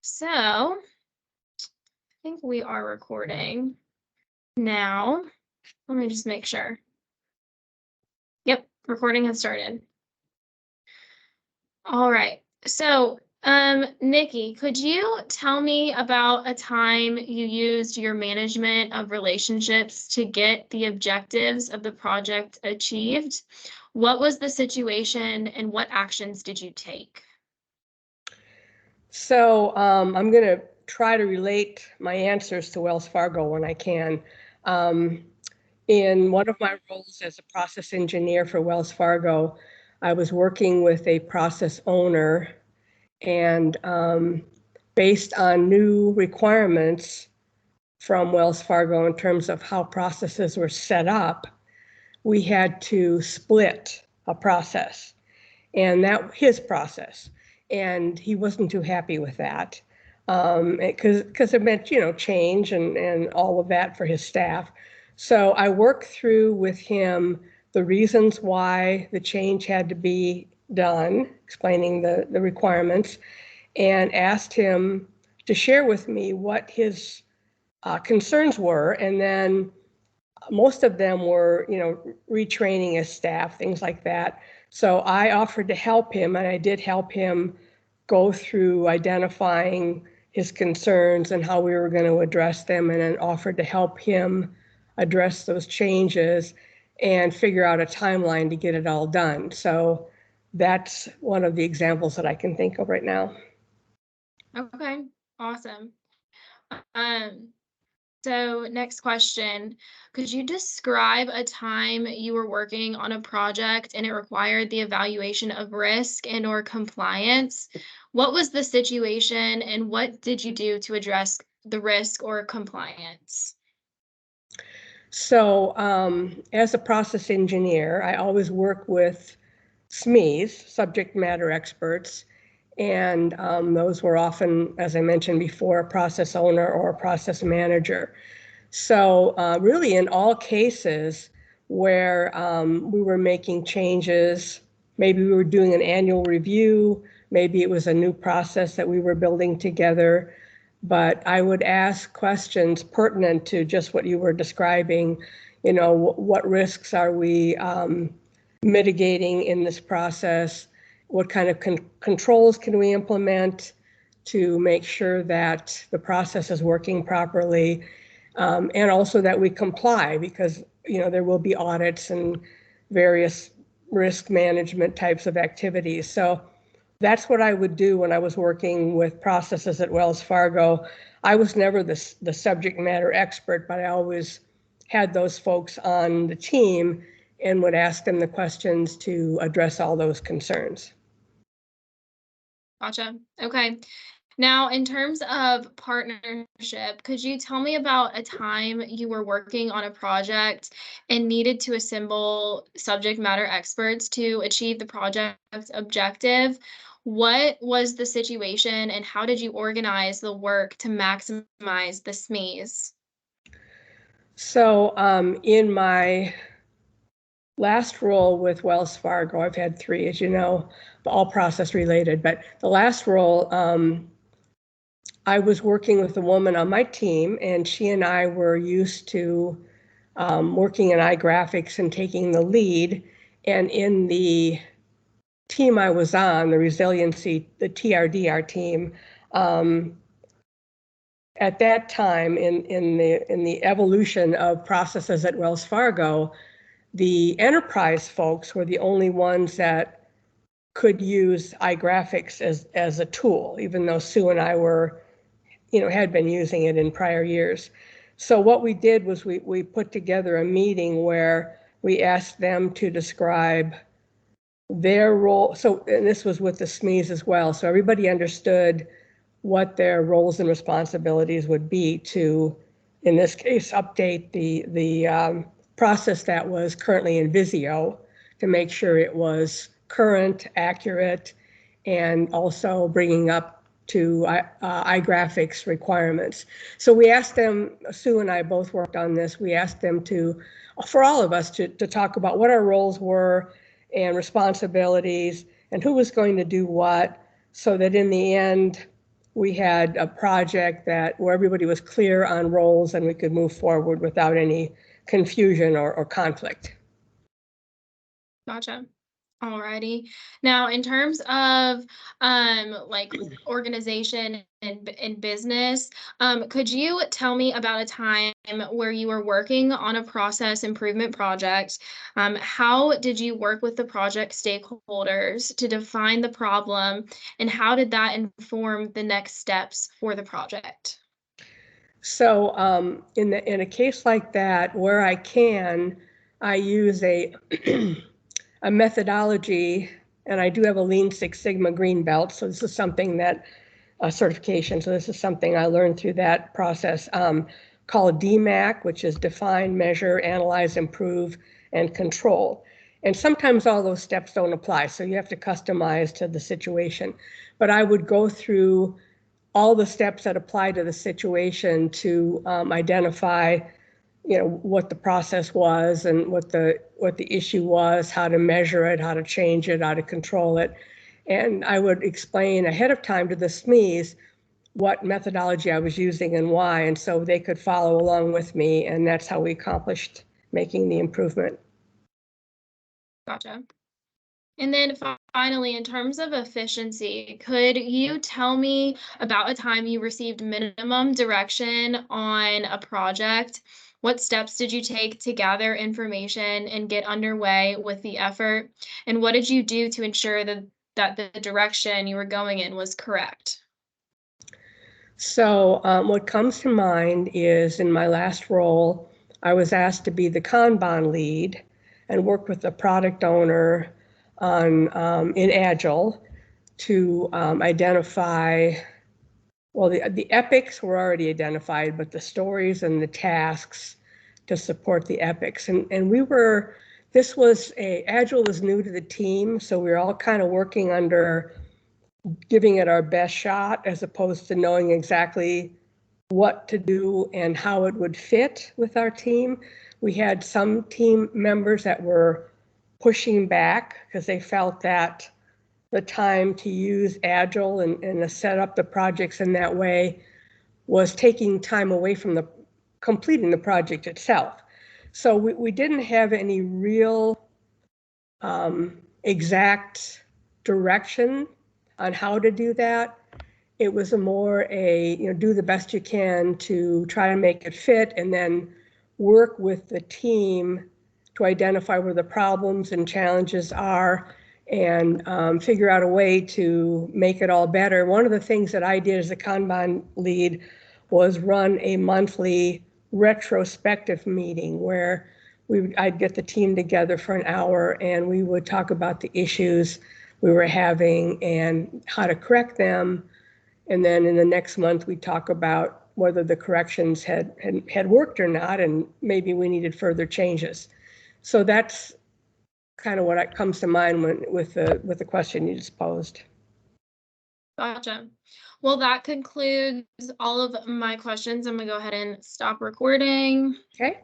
So, I think we are recording now. Let me just make sure. Yep, recording has started. All right. So, Nikki, could you tell me about a time you used your management of relationships to get the objectives of the project achieved? What was the situation and what actions did you take? So I'm going to try to relate my answers to Wells Fargo when I can. In one of my roles as a process engineer for Wells Fargo, I was working with a process owner, and based on new requirements from Wells Fargo in terms of how processes were set up, we had to split a process, and that his process, and he wasn't too happy with that because it meant change and all of that for his staff. So I worked through with him the reasons why the change had to be done, explaining the requirements, and asked him to share with me what his concerns were. And then most of them were, retraining his staff, things like that. So I offered to help him, and I did help him go through identifying his concerns and how we were going to address them, and then offered to help him address those changes and figure out a timeline to get it all done. So that's one of the examples that I can think of right now. Okay, awesome. Um, So next question, could you describe a time you were working on a project and it required the evaluation of risk and or compliance? What was the situation and what did you do to address the risk or compliance? So as a process engineer, I always work with SMEs, subject matter experts, and those were often, as I mentioned before, a process owner or a process manager. So really in all cases where we were making changes, maybe we were doing an annual review, maybe it was a new process that we were building together, but I would ask questions pertinent to just what you were describing. What risks are we mitigating in this process? What kind of controls can we implement to make sure that the process is working properly, and also that we comply, because there will be audits and various risk management types of activities. So that's what I would do when I was working with processes at Wells Fargo. I was never the subject matter expert, but I always had those folks on the team and would ask them the questions to address all those concerns. Gotcha. Okay. Now, in terms of partnership, could you tell me about a time you were working on a project and needed to assemble subject matter experts to achieve the project's objective? What was the situation and how did you organize the work to maximize the SMEs? So in my last role with Wells Fargo, I've had 3, as you know, all process related, but the last role, I was working with a woman on my team, and she and I were used to working in iGraphics and taking the lead. And in the team I was on, the resiliency, the TRDR team, at that time in the evolution of processes at Wells Fargo, the enterprise folks were the only ones that could use iGraphics as a tool, even though Sue and I were, had been using it in prior years. So what we did was we put together a meeting where we asked them to describe their role. So, and this was with the SMEs as well. So everybody understood what their roles and responsibilities would be to, in this case, update the process that was currently in Visio to make sure it was current, accurate, and also bringing up to iGraphics requirements. So we asked them, Sue and I both worked on this, we asked them to, for all of us, to talk about what our roles were and responsibilities and who was going to do what, so that in the end, we had a project where everybody was clear on roles and we could move forward without any confusion or conflict. Gotcha. Alrighty. Now, in terms of like organization and business, could you tell me about a time where you were working on a process improvement project? How did you work with the project stakeholders to define the problem, and how did that inform the next steps for the project? So in a case like that, where I can, I use a a methodology, and I do have a Lean Six Sigma green belt. So this is something that certification. So this is something I learned through that process, called DMAC, which is define, measure, analyze, improve, and control. And sometimes all those steps don't apply, so you have to customize to the situation. But I would go through all the steps that apply to the situation to identify, what the process was and what the issue was, how to measure it, how to change it, how to control it. And I would explain ahead of time to the SMEs what methodology I was using and why, and so they could follow along with me, and that's how we accomplished making the improvement. Gotcha. And then finally, in terms of efficiency, could you tell me about a time you received minimum direction on a project? What steps did you take to gather information and get underway with the effort? And what did you do to ensure that the direction you were going in was correct? So what comes to mind is in my last role, I was asked to be the Kanban lead and work with the product owner on in Agile to identify, well, the epics were already identified, but the stories and the tasks to support the epics. And Agile was new to the team, so we were all kind of working under giving it our best shot as opposed to knowing exactly what to do and how it would fit with our team. We had some team members that were pushing back because they felt that the time to use Agile and to set up the projects in that way was taking time away from completing the project itself. So we didn't have any real exact direction on how to do that. It was do the best you can to try to make it fit and then work with the team to identify where the problems and challenges are and figure out a way to make it all better. One of the things that I did as a Kanban lead was run a monthly retrospective meeting where I'd get the team together for an hour and we would talk about the issues we were having and how to correct them. And then in the next month, we'd talk about whether the corrections had worked or not, and maybe we needed further changes. So that's kind of what comes to mind with the question you just posed. Gotcha. Well, that concludes all of my questions. I'm gonna go ahead and stop recording. Okay.